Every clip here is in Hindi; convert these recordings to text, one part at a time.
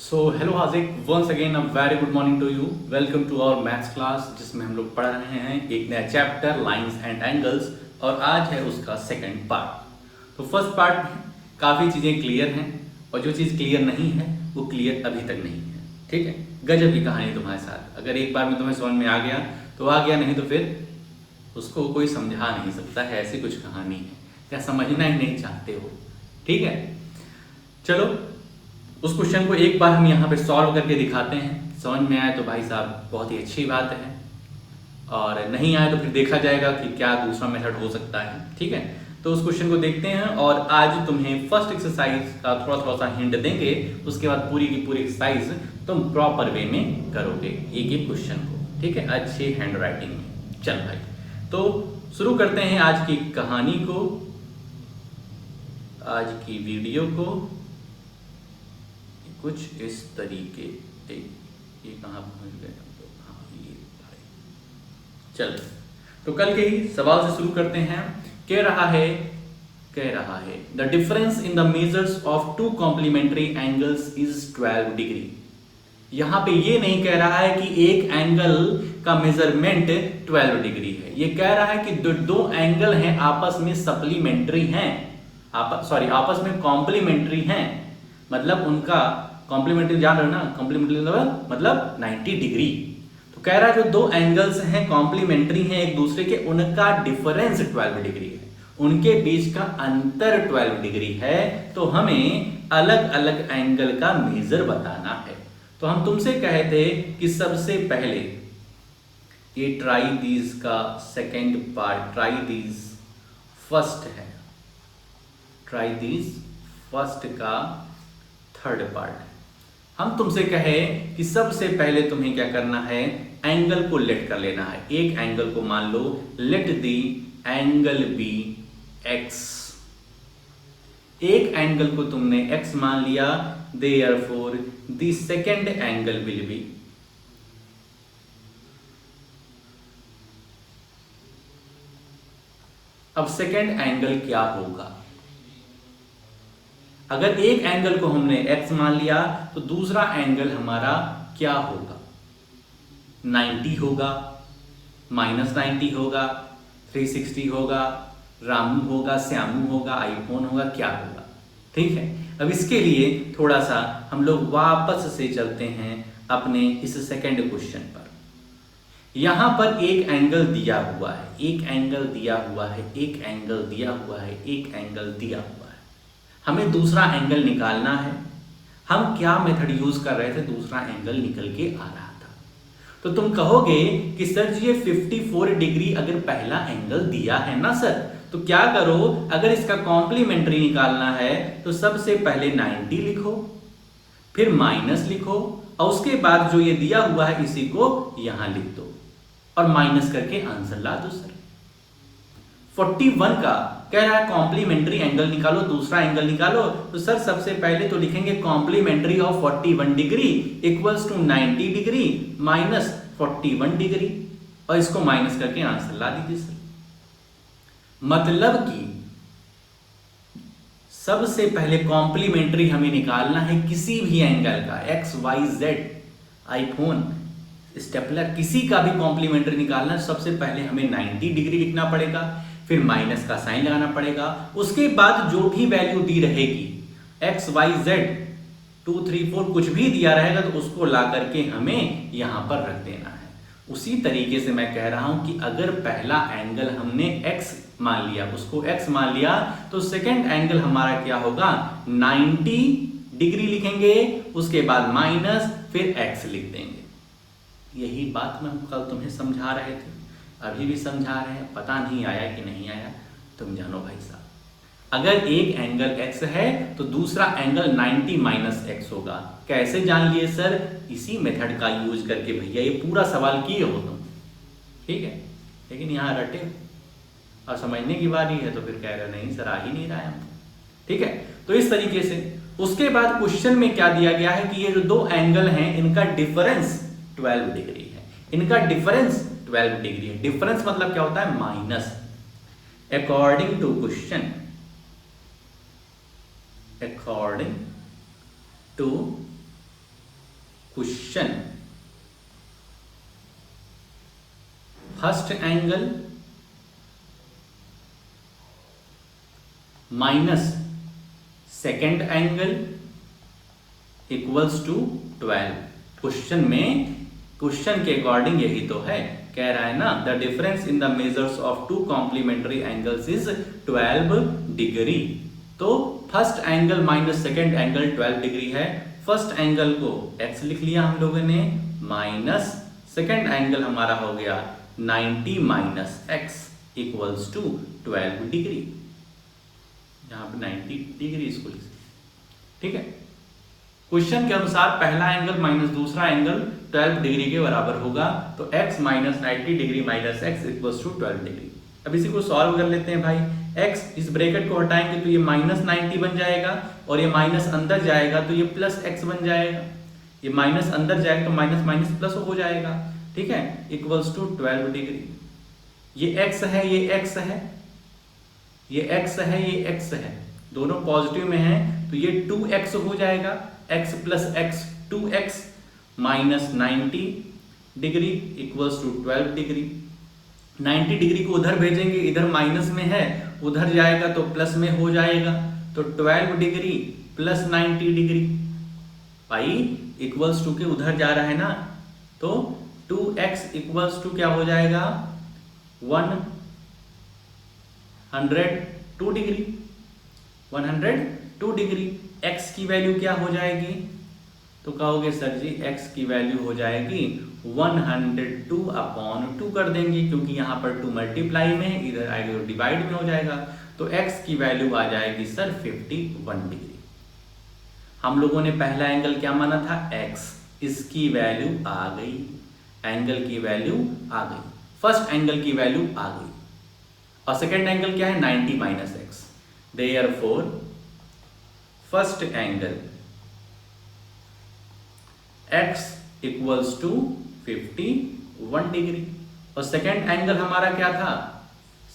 सो हेलो हाजिक, once again a very good morning to you. Welcome to our maths class, जिसमें हम लोग पढ़ रहे हैं एक नया चैप्टर लाइंस एंड एंगल्स, और आज है उसका सेकंड पार्ट। तो फर्स्ट पार्ट में काफ़ी चीज़ें क्लियर हैं, और जो चीज़ क्लियर नहीं है वो क्लियर अभी तक नहीं है। ठीक है, गजब की कहानी तुम्हारे साथ। अगर एक बार में तुम्हें समझ में आ गया तो आ गया, नहीं तो फिर उसको कोई समझा नहीं सकता है। ऐसी कुछ कहानी है, क्या समझना ही नहीं चाहते हो? ठीक है, चलो उस क्वेश्चन को एक बार हम यहाँ पे सॉल्व करके दिखाते हैं। समझ में आए तो भाई साहब बहुत ही अच्छी बात है, और नहीं आए तो फिर देखा जाएगा कि क्या दूसरा मेथड हो सकता है। ठीक है, तो उस क्वेश्चन को देखते हैं, और आज तुम्हें फर्स्ट एक्सरसाइज का थोड़ा थोड़ा सा हिंट देंगे। उसके बाद पूरी की पूरी एक्सरसाइज तुम प्रॉपर वे में करोगे एक एक क्वेश्चन को। ठीक है, अच्छी हैंड राइटिंग में। चल भाई, तो शुरू करते हैं आज की कहानी को, आज की वीडियो को। कुछ इस तरीके ये कहाँ पहुंच गए हम लोग? हाँ ये भाई, चल तो कल के ही सवाल से शुरू करते हैं। कह रहा है the difference in the measures of two complementary angles is 12 degree. यहां पे ये नहीं कह रहा है कि एक एंगल का मेजरमेंट 12 डिग्री है। ये कह रहा है कि दो एंगल हैं, आपस में सप्लीमेंट्री हैं, आपस में कॉम्प्लीमेंट्री हैं। मतलब उनका कॉम्प्लीमेंट्री जान रहे हो ना, कॉम्प्लीमेंट्री मतलब 90 डिग्री। तो कह रहा है जो दो एंगल्स हैं कॉम्प्लीमेंट्री हैं एक दूसरे के, उनका डिफरेंस 12 डिग्री है, उनके बीच का अंतर 12 डिग्री है। तो हमें अलग अलग एंगल का मेजर बताना है। तो हम तुमसे कहे थे कि सबसे पहले ये ट्राई दीज का second part, try these first है, ट्राई दीज फर्स्ट का थर्ड पार्ट। हम तुमसे कहे कि सबसे पहले तुम्हें क्या करना है, एंगल को लेट कर लेना है। एक एंगल को मान लो, let the angle be X. एक एंगल को तुमने एक्स मान लिया, therefore the second angle will be, अब सेकेंड एंगल क्या होगा? अगर एक एंगल को हमने x मान लिया तो दूसरा एंगल हमारा क्या होगा? 90 होगा, -90 होगा, 360 होगा, रामू होगा, श्यामू होगा, आईफोन होगा, क्या होगा? ठीक है, अब इसके लिए थोड़ा सा हम लोग वापस से चलते हैं अपने इस सेकंड क्वेश्चन पर। यहां पर एक एंगल दिया हुआ है, एक एंगल दिया हुआ है, एक एंगल दिया हुआ है, एक एंगल दिया हुआ है। हमें दूसरा एंगल निकालना है। हम क्या मेथड यूज कर रहे थे? दूसरा एंगल निकल के आ रहा था। तो तुम कहोगे कि सर जी ये 54 डिग्री अगर पहला एंगल दिया है ना सर, तो क्या करो, अगर इसका कॉम्प्लीमेंट्री निकालना है तो सबसे पहले 90 लिखो, फिर माइनस लिखो, और उसके बाद जो ये दिया हुआ है इसी को यहां लिख दो, और माइनस करके आंसर ला दो। सर 41 का कह रहा है कॉम्प्लीमेंट्री एंगल निकालो, दूसरा एंगल निकालो। तो सर सबसे पहले तो लिखेंगे complementary of 41 degree equals to 90 degree minus 41 degree, और इसको माइनस करके आंसर ला दीजिए सर। मतलब कि सबसे पहले कॉम्प्लीमेंट्री हमें निकालना है किसी भी एंगल का, X Y Z, iPhone, stapler, किसी का भी कॉम्प्लीमेंट्री निकालना है। सबसे पहले हमें 90 डिग्री लिखना पड़ेगा, फिर माइनस का साइन लगाना पड़ेगा। उसके बाद जो भी वैल्यू दी रहेगी, एक्स वाई जेड 2 3 4 कुछ भी दिया रहेगा, तो उसको ला करके हमें यहां पर रख देना है। उसी तरीके से मैं कह रहा हूं कि अगर पहला एंगल हमने x मान लिया, उसको x मान लिया, तो सेकेंड एंगल हमारा क्या होगा? 90 डिग्री लिखेंगे, उसके बाद माइनस, फिर x लिख देंगे। यही बात मैं कल तुम्हें समझा रहे थे, अभी भी समझा रहे हैं। पता नहीं आया कि नहीं आया, तुम जानो भाई साहब। अगर एक एंगल x है तो दूसरा एंगल 90 माइनस x होगा। कैसे जान लिए सर? इसी मेथड का यूज करके। भैया ये पूरा सवाल किए हो तुम, ठीक है, लेकिन यहाँ रटे और समझने की बारी है तो फिर कह रहे नहीं सर आ ही नहीं रहा है हमको। ठीक है, तो इस तरीके से उसके बाद क्वेश्चन में क्या दिया गया है कि ये जो दो एंगल हैं इनका डिफरेंस 12 डिग्री है, इनका डिफरेंस 12 डिग्री है। डिफरेंस मतलब क्या होता है? Minus. According to question, according to question first angle minus second angle equals to 12। Question के अकॉर्डिंग यही तो है, कह रहा है ना the difference in the measures of two complementary angles is 12 degree. तो first angle minus second angle 12 degree है। फर्स्ट एंगल को x लिख लिया हम लोगों ने, माइनस सेकेंड एंगल हमारा हो गया 90 minus x equals to 12 degree. यहां पे 90 डिग्री इसको लिख, ठीक है। क्वेश्चन के अनुसार पहला एंगल माइनस दूसरा एंगल 12 डिग्री के बराबर होगा, तो x minus 90 degree minus x equals to 12 degree. अब इसी को सॉल्व कर लेते हैं भाई। x इस ब्रैकेट को हटाएंगे तो ये माइनस 90 बन जाएगा, और ये माइनस अंदर जाएगा तो ये प्लस x बन जाएगा। ये माइनस अंदर जाएगा तो माइनस माइनस प्लस हो जाएगा, ठीक है, इक्वल्स टू 12 डिग्री। ये x है, ये x है, ये x है, ये x है, दोनों पॉजिटिव में हैं, तो ये 2x हो जाएगा। x plus x 2x minus 90 degree equals to 12 degree. 90 degree को उधर भेजेंगे, इधर माइनस में है, उधर जाएगा तो प्लस में हो जाएगा, तो 12 डिग्री प्लस 90 डिग्री भाई इक्वल्स टू के उधर जा रहा है ना, तो 2x इक्वल्स टू क्या हो जाएगा 102 डिग्री। 102 डिग्री। x की वैल्यू क्या हो जाएगी, तो कहोगे सर जी x की वैल्यू हो जाएगी 102/2 कर देंगे, क्योंकि यहाँ पर 2 मल्टीप्लाई में है, इधर आएगा तो डिवाइड में हो जाएगा, तो x की वैल्यू आ जाएगी सर 51 डिग्री। हम लोगों ने पहला एंगल क्या माना था x, इसकी वैल्यू आ गई, एंगल की वैल्यू आ गई, फर्स्ट एंगल की वैल्यू आ गई, और सेकेंड एंगल क्या है 90 minus x। Therefore first angle x equals to 51 degree, और सेकेंड एंगल हमारा क्या था,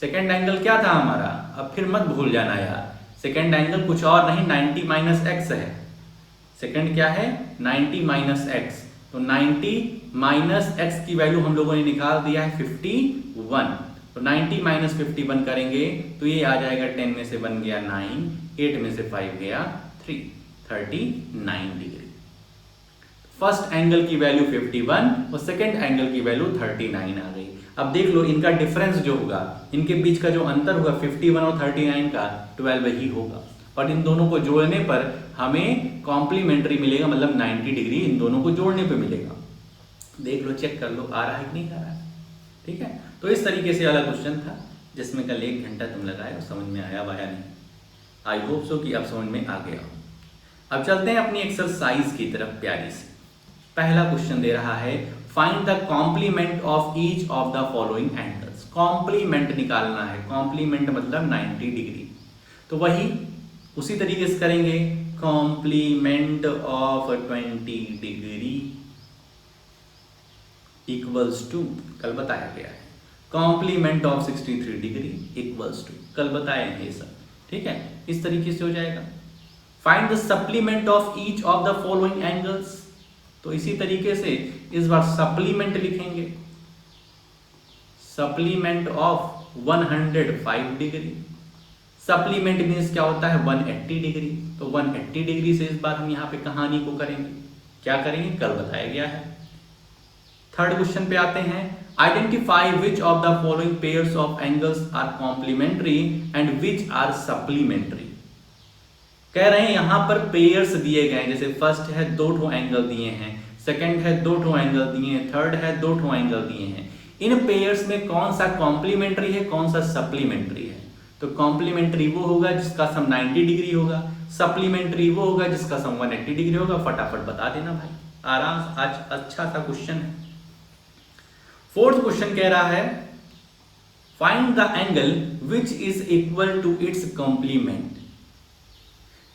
सेकेंड एंगल क्या था हमारा, अब फिर मत भूल जाना यार, सेकेंड एंगल कुछ और नहीं 90 माइनस x है। सेकेंड क्या है 90 माइनस x, तो 90 माइनस x की वैल्यू हम लोगों ने निकाल दिया है 51, तो 90 माइनस 51 करेंगे तो ये आ जाएगा 10 में से 1 गया 9, 8 में से 5 गया 3, 39 डिग्री। फर्स्ट एंगल की वैल्यू 51 और सेकेंड एंगल की वैल्यू 39 आ गई। अब देख लो इनका डिफरेंस जो होगा, इनके बीच का जो अंतर होगा 51 और 39 का 12 ही होगा, और इन दोनों को जोड़ने पर हमें कॉम्प्लीमेंट्री मिलेगा, मतलब 90 डिग्री इन दोनों को जोड़ने पे मिलेगा। देख लो, चेक कर लो आ रहा है कि नहीं आ रहा है, ठीक है। तो इस तरीके से वाला क्वेश्चन था, जिसमें कल 1 घंटा तुम लगाए और समझ में आया वाया नहीं। आई होप सो कि अब समझ में आ गया। अब चलते हैं अपनी एक्सरसाइज की तरफ प्यारी से। पहला क्वेश्चन दे रहा है find the complement of each of the following angles. Complement निकालना है, कॉम्प्लीमेंट मतलब 90 डिग्री। तो वही उसी तरीके से करेंगे, complement of 20 degree equals to, कल बताया गया है, complement of 63 degree equals to, कल बताए हैं ये सब, ठीक है। इस तरीके से हो जाएगा। Find the supplement of each of the following angles, तो इसी तरीके से इस बार सप्लीमेंट लिखेंगे, supplement of 105 degree. Supplement means क्या होता है 180 डिग्री, तो 180 डिग्री से इस बार हम यहाँ पे कहानी को करेंगे, क्या करेंगे कल बताया गया है। थर्ड क्वेश्चन पे आते हैं, identify which of the following pairs of angles are complementary and which are supplementary. कह रहे हैं यहां पर पेयर्स दिए गए, जैसे फर्स्ट है 2 ठो एंगल दिए हैं, सेकंड है 2 ठो एंगल दिए हैं, थर्ड है 2 ठो एंगल दिए हैं। इन पेयर्स में कौन सा कॉम्प्लीमेंट्री है, कौन सा सप्लीमेंट्री है। तो कॉम्प्लीमेंट्री वो होगा जिसका सम 90 डिग्री होगा, सप्लीमेंट्री वो होगा जिसका सम 180 डिग्री होगा। फटाफट बता देना भाई, आराम से, आज अच्छा सा क्वेश्चन है। फोर्थ क्वेश्चन कह रहा है find the angle which is equal to its complement.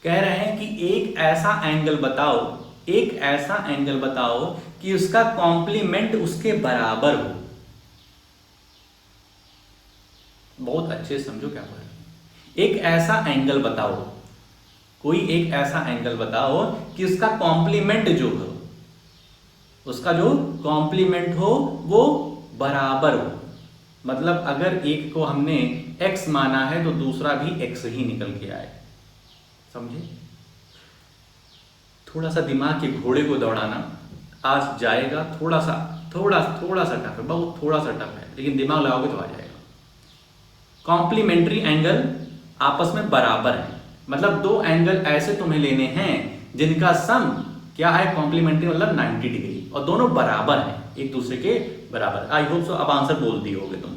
कह रहे हैं कि एक ऐसा एंगल बताओ, एक ऐसा एंगल बताओ कि उसका कॉम्प्लीमेंट उसके बराबर हो। बहुत अच्छे समझो क्या बोल रहे। एक ऐसा एंगल बताओ, कोई एक ऐसा एंगल बताओ कि उसका कॉम्प्लीमेंट जो हो उसका जो कॉम्प्लीमेंट हो वो बराबर हो। मतलब अगर एक को हमने x माना है तो दूसरा भी x ही निकल के आए। समझे? थोड़ा सा दिमाग के घोड़े को दौड़ाना आज जाएगा, थोड़ा सा टफ है, बहुत थोड़ा सा टफ है, लेकिन दिमाग लगाओगे तो आ जाएगा। कॉम्प्लीमेंट्री एंगल आपस में बराबर है, मतलब दो एंगल ऐसे तुम्हें लेने हैं जिनका सम क्या है, कॉम्प्लीमेंट्री मतलब 90 डिग्री, और दोनों बराबर हैं, एक दूसरे के बराबर। आई होप सो अब आंसर बोल दिए होगे तुम।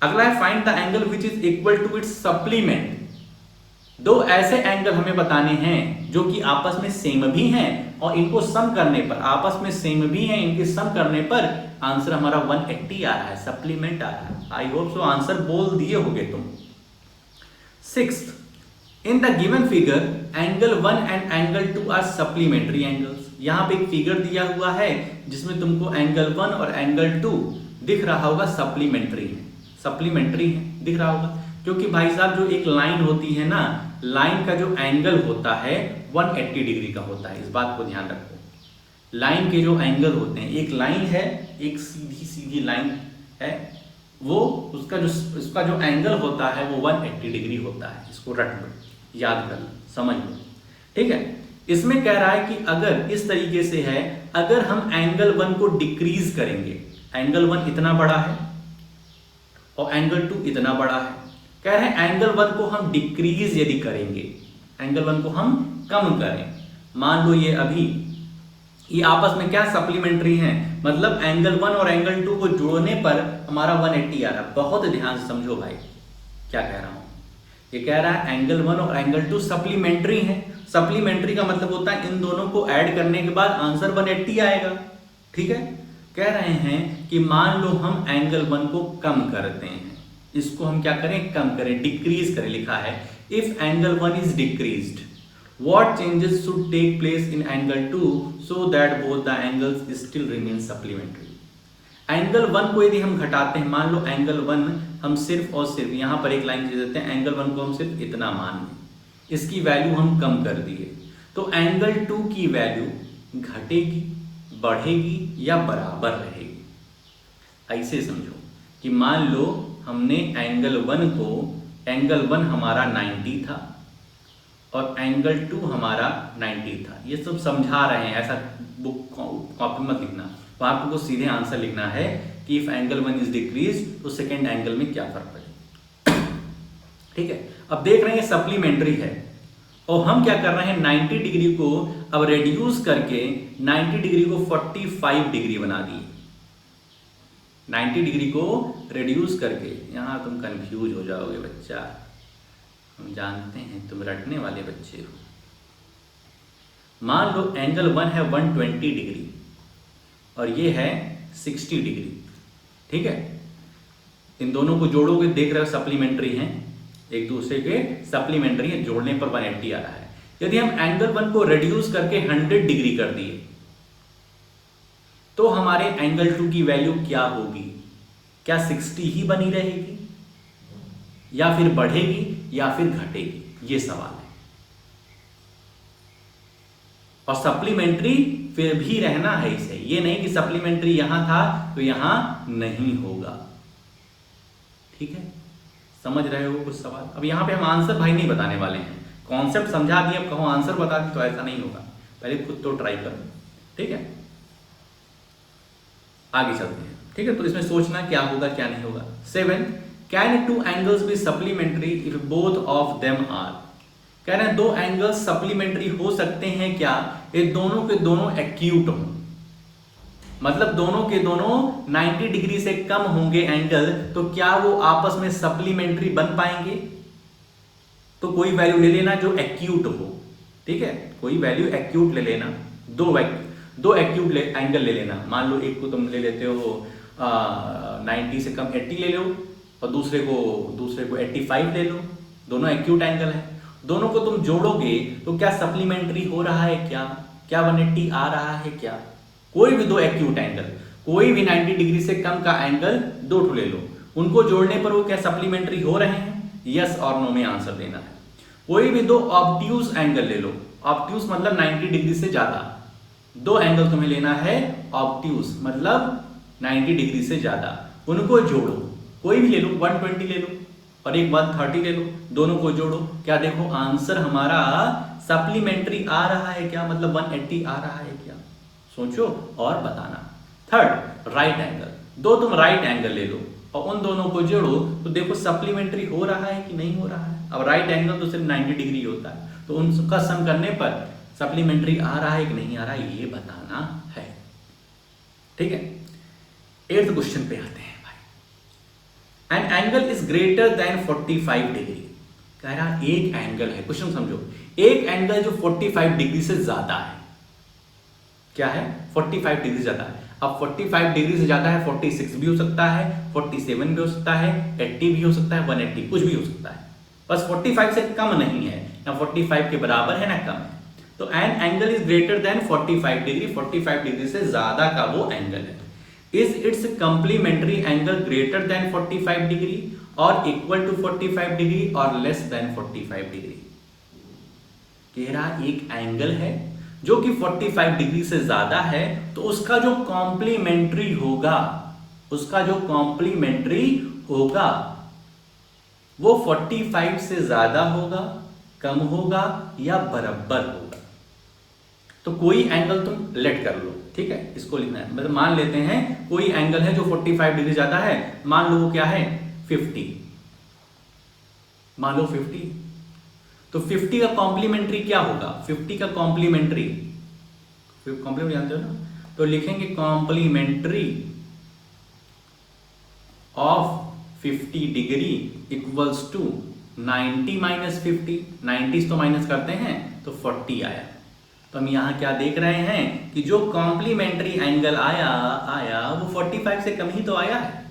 अगला है find the angle which is equal to its supplement. दो ऐसे एंगल हमें बताने हैं जो कि आपस में सेम भी हैं और इनको सम करने पर, आपस में सेम भी हैं, इनके सम करने पर आंसर हमारा 180 आ रहा है, सप्लीमेंट आ रहा है। आई होप सो आंसर बोल दिए होगे तुम। Sixth, in the given figure angle 1 and angle 2 are supplementary angles. यहां पे एक फिगर दिया हुआ है जिसमें तुमको एंगल 1 और एंगल 2 दिख रहा होगा, सप्लीमेंट्री है, सप्लीमेंट्री है, दिख रहा होगा, क्योंकि भाई साहब जो एक लाइन होती है ना, लाइन का जो एंगल होता है 180 डिग्री का होता है, इस बात को ध्यान रखो। लाइन के जो एंगल होते हैं, एक लाइन है, एक सीधी सीधी लाइन है, वो उसका जो एंगल होता है वो 180 डिग्री होता है। इसको रट लो, याद कर लो, समझ लो, ठीक है। इसमें कह रहा है कि अगर इस तरीके से है, अगर हम एंगल 1 को डिक्रीज करेंगे, एंगल 1 इतना बड़ा है और एंगल 2 इतना बड़ा है, कह रहे हैं एंगल 1 को हम डिक्रीज यदि करेंगे, एंगल 1 को हम कम करें, मान लो ये आपस में क्या सप्लीमेंट्री हैं, मतलब एंगल 1 और एंगल 2 को जोड़ने पर हमारा 180 आ रहा है। बहुत ध्यान से समझो भाई क्या कह रहा हूं। ये कह रहा है एंगल 1 और एंगल 2 सप्लीमेंट्री हैं। सप्लीमेंट्री का मतलब होता है इन दोनों को ऐड करने के बाद आंसर 180 आएगा, ठीक है। कह रहे हैं कि मान लो हम एंगल 1 को कम करते हैं, इसको हम क्या करें, कम करें, डिक्रीज करें। लिखा है if angle 1 is decreased what changes should take place in angle 2 so that both the angles still remain supplementary. Angle 1 को यदि हम घटाते हैं, मान लो एंगल 1 हम सिर्फ और सिर्फ यहां पर एक लाइन दे देते हैं, एंगल 1 को हम सिर्फ इतना मान लें, इसकी वैल्यू हम कम कर दिए, तो एंगल 2 की वैल्यू घटेगी, बढ़ेगी या बराबर रहेगी। ऐसे समझो कि मान लो हमने एंगल 1 हमारा 90 था और एंगल 2 हमारा 90 था। ये सब समझा रहे हैं, ऐसा बुक कॉपी मत लिखना, तो आपको सीधे आंसर लिखना है कि इफ एंगल 1 इज डिक्रीज तो सेकेंड एंगल में क्या फर्क पड़ेगा, ठीक है। अब देख रहे हैं सप्लीमेंट्री है और हम क्या कर रहे हैं, 90 डिग्री को अब रेड्यूस करके 90 डिग्री को 45 डिग्री बना दिए। 90 डिग्री को रेड्यूस करके, यहां तुम कंफ्यूज हो जाओगे बच्चा, हम जानते हैं तुम रटने वाले बच्चे हो। मान लो एंगल 1 है 120 डिग्री और ये है 60 डिग्री, ठीक है। इन दोनों को जोड़ोगे, देख रहे हो सप्लीमेंट्री हैं, एक दूसरे के सप्लीमेंट्री है, जोड़ने पर 180 आ रहा है। यदि हम एंगल 1 को रेड्यूस करके 100 डिग्री कर दिए तो हमारे एंगल 2 की वैल्यू क्या होगी, क्या 60 ही बनी रहेगी या फिर बढ़ेगी या फिर घटेगी, ये सवाल है। और सप्लीमेंट्री फिर भी रहना है इसे, ये नहीं कि सप्लीमेंट्री यहां था तो यहां नहीं होगा, ठीक है। समझ रहे हो कुछ सवाल। अब यहां पे हम आंसर भाई नहीं बताने वाले हैं, कॉन्सेप्ट समझा दिए, अब कहो आंसर बता दी तो ऐसा नहीं होगा, पहले खुद तो ट्राई करो, ठीक है। आगे चलते हैं, ठीक है। तो इसमें सोचना क्या होगा क्या नहीं होगा। 7, can 2 angles be supplementary if both of them are. कह रहे हैं 2 एंगल्स सप्लीमेंट्री हो सकते हैं क्या, ये दोनों के दोनों एक्यूट हों, मतलब दोनों के दोनों 90 डिग्री से कम होंगे एंगल, तो क्या वो आपस में सप्लीमेंट्री बन पाएंगे। तो कोई वैल्यू ले लेना जो एक्यूट हो, ठीक है, कोई वैल्यू एक्यूट ले लेना, दो एक्यूट एंगल ले लेना। मान लो एक को तुम ले लेते हो 90 से कम 80 ले लो और दूसरे को 85 ले लो, दोनों एक्यूट एंगल है, दोनों को तुम जोड़ोगे तो क्या सप्लीमेंट्री हो रहा है, क्या 180 आ रहा है क्या। कोई भी 2 एक्यूट एंगल, कोई भी 90 डिग्री से कम का एंगल 2 ले लो, उनको जोड़ने पर वो क्या सप्लीमेंट्री हो रहे हैं, यस और नो में आंसर देना है। कोई भी 2 ऑब्ट्यूज एंगल ले लो, ऑब्ट्यूज मतलब 90 डिग्री से ज्यादा, दो एंगल तुम्हें लेना है ऑब्ट्यूज, मतलब 90 डिग्री से ज्यादा, उनको जोड़ो, कोई भी ले लो, 120 ले लो और एक 130 ले लो, दोनों को जोड़ो। क्या देखो आंसर हमारा सप्लीमेंट्री आ रहा है क्या, मतलब 180 आ रहा है क्या, सोचो और बताना। थर्ड, राइट एंगल, दो तुम राइट एंगल ले लो और उन दोनों को जोड़ो तो देखो सप्लीमेंट्री हो रहा है कि नहीं हो रहा है। अब राइट एंगल तो सिर्फ 90 डिग्री होता है, तो उनका सम करने पर सप्लीमेंट्री आ रहा है कि नहीं आ रहा है ये बताना है। ठीक है, 8th क्वेश्चन पे आते हैं भाई। An angle is greater than 45 degree, कह रहा एक एंगल है, क्वेश्चन समझो, एक एंगल जो 45 डिग्री से ज्यादा है, क्या है 45 डिग्री ज्यादा है। अब 45 डिग्री से ज्यादा है 46 भी हो सकता है, 47 भी हो सकता है, 80 भी हो सकता है, 180 कुछ भी हो सकता है, बस 45 से कम नहीं है, ना 45 के बराबर है ना कम है। तो an angle is greater than 45 degree, 45 degree से ज्यादा का वो एंगल है। Is it's complementary angle greater than 45 degree और इक्वल टू 45 डिग्री और लेस देन 45 डिग्री। कह रहा एक एंगल है जो कि 45 डिग्री से ज्यादा है, तो उसका जो कॉम्प्लीमेंट्री होगा, उसका जो कॉम्प्लीमेंट्री होगा वो 45 से ज्यादा होगा, कम होगा या बराबर होगा। तो कोई एंगल तुम लेट कर लो, ठीक है, इसको लिखना है, मतलब मान लेते हैं कोई एंगल है जो 45 डिग्री ज्यादा है, मान लो वो क्या है 50, मान लो 50, तो 50 का कॉम्प्लीमेंट्री क्या होगा, 50 का कॉम्प्लीमेंट्री जानते हो ना, तो लिखेंगे complementary of 50 degree equals to 90 minus 50, 90 तो माइनस करते हैं तो 40 आया। तो हम यहां क्या देख रहे हैं कि जो कॉम्प्लीमेंट्री एंगल आया वो 45 से कम ही तो आया है,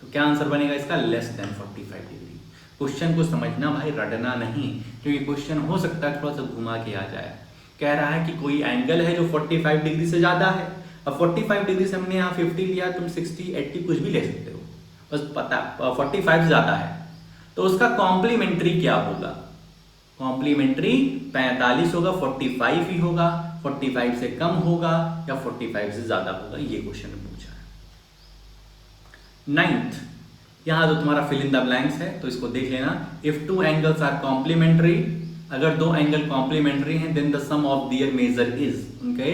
तो क्या आंसर बनेगा इसका, लेस देन 45 डिग्री। क्वेश्चन को समझना भाई, रटना नहीं, क्योंकि क्वेश्चन हो सकता है थोड़ा सा घुमा के आ जाए। कह रहा है कि कोई एंगल है जो 45 डिग्री से ज्यादा है, अब 45 डिग्री से हमने यहाँ 50 लिया, तुम 60 80 कुछ भी ले सकते हो, बस पता 45 ज्यादा है, तो उसका कॉम्प्लीमेंट्री क्या होगा, कॉम्प्लीमेंट्री 45 होगा, 45 ही होगा, 45 से कम होगा या 45 से ज्यादा होगा, ये क्वेश्चन में पूछा है। 9th, यहां जो तुम्हारा फिल इन द ब्लैंक्स है तो इसको देख लेना। If two angles are complementary, अगर दो एंगल कॉम्प्लीमेंट्री हैं, then the sum of their measure is, उनके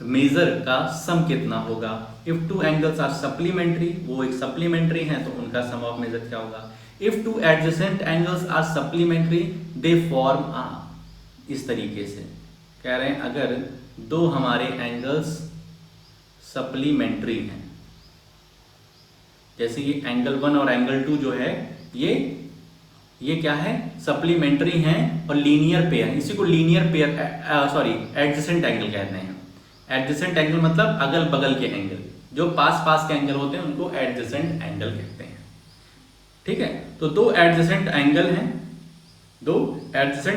मेजर का सम कितना होगा। If two angles are supplementary, वो एक सप्लीमेंट्री हैं तो उनका सम ऑफ मेजर क्या होगा। If two adjacent angles are supplementary they form आ, इस तरीके से कह रहे हैं अगर दो हमारे एंगल्स सप्लीमेंट्री हैं, जैसे ये एंगल 1 और एंगल 2 जो है ये क्या है सप्लीमेंट्री हैं और लीनियर पेयर, इसी को लीनियर पेयर एडजेसेंट एंगल कहते हैं। एडजेसेंट एंगल मतलब अगल बगल के एंगल, जो पास के एंगल होते हैं उनको एडजेसेंट एंगल कहते हैं। ठीक है, तो दो एडजेसेंट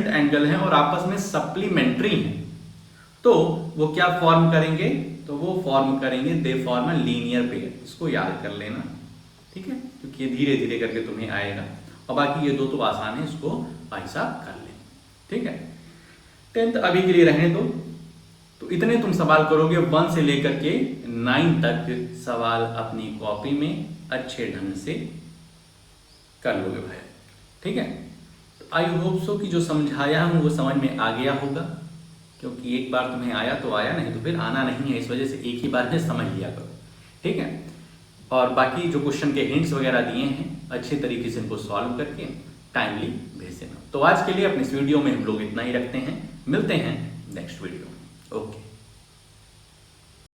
एंगल हैं और आपस में सप्लीमेंट्री हैं, तो वो क्या फॉर्म करेंगे, तो वो फॉर्म करेंगे they form a linear pair. इसको याद कर लेना, ठीक है, क्योंकि ये धीरे धीरे करके तुम्हें आएगा, और बाकी ये दो तो आसान है, इसको भाई साहब कर लें। ठीक है, 10th अभी के लिए रहने दो। तो इतने तुम सवाल करोगे 1 से लेकर के 9 तक सवाल अपनी कॉपी में अच्छे ढंग से कर लोगे भाई। ठीक है, तो आई होप सो कि जो समझाया हूँ वो समझ में आ गया होगा, क्योंकि एक बार तुम्हें आया तो आया, नहीं तो फिर आना नहीं है, इस वजह से एक ही बार में समझ लिया करो। ठीक है, और बाकी जो क्वेश्चन के हिंट्स वगैरह दिए हैं अच्छे तरीके से इनको सॉल्व करके टाइमली भेज देना। तो आज के लिए अपने इस वीडियो में हम लोग इतना ही रखते हैं, मिलते हैं नेक्स्ट वीडियो में। ओके।